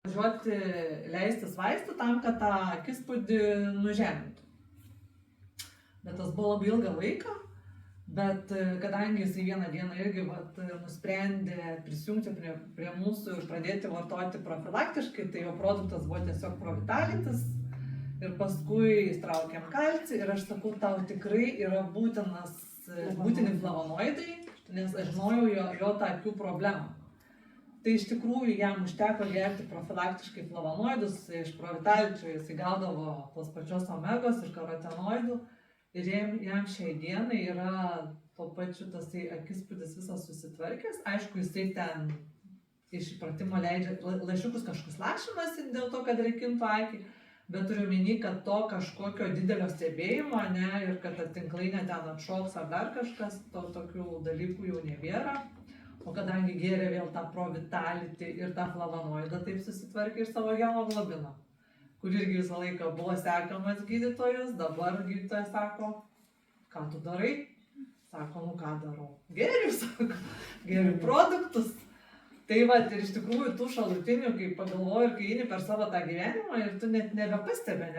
važiuoti leistis vaistų tam, kad tą akispūdį nužemintų. Bet tas buvo labai ilgą laiką, bet kadangi jisai vieną dieną irgi nusprendė prisijungti prie mūsų ir pradėti vartoti profilaktiškai, tai jo produktas buvo tiesiog Provitalitis ir paskui įstraukėm kalcį ir aš sakau, tau tikrai yra būtini flavonoidai, nes aš žinojau jo tą akių problemą. Tai iš tikrųjų jam užteko gerti profilaktiškai flavonoidus, iš Provitaličio jis gaudavo tos pačios omegos ir karotenoidų ir jam šiai dienai yra tuo pačiu tas akispūdis visas susitvarkęs. Aišku, jisai ten iš įpratimo leidžia lašiukus kažkas lašinasi dėl to, kad reikintų akį, bet turiu omeny, kad to kažkokio didelio stebėjimo, ir kad ta tinklainė ten atšoks ar dar kažkas, tokių dalykų jau nebėra. O kadangi gėrė vėl tą Provitality ir tą flavonoidą, taip susitvarkė ir savo hemoglobiną, kur irgi visą laiką buvo sekamas gydytojus, dabar gydytojas sako, ką tu darai? Sako, ką darau? Geriu, sako, geriu produktus. Tai ir iš tikrųjų tų šalutinių, kai pagalvoju ir kai eini per savo tą gyvenimą ir tu net nebepastebi,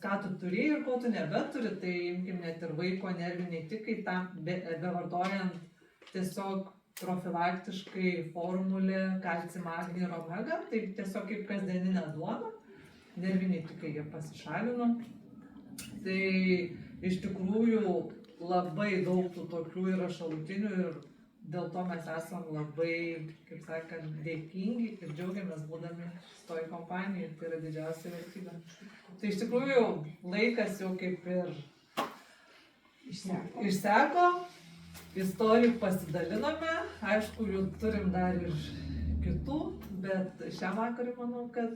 ką tu turi ir ko tu nebeturi, tai imkim net ir vaiko nerviniai tikai tam, bevartojant tiesiog profilaktiškai formulė kalcį, magnį ir omega, tai tiesiog kaip kasdieninė duona, nerviniai tikai jie pasišalino. Tai iš tikrųjų labai daug tų tokių yra šalutinių ir dėl to mes esam labai, kaip sakant, dėkingi ir džiaugiamės būdami šitoj kompanijai, tai yra didžiausia vertybė. Tai iš tikrųjų laikas jau kaip ir išseko, istorijų pasidalinome, aišku, jų turim dar ir kitų, bet šiam vakarui manau, kad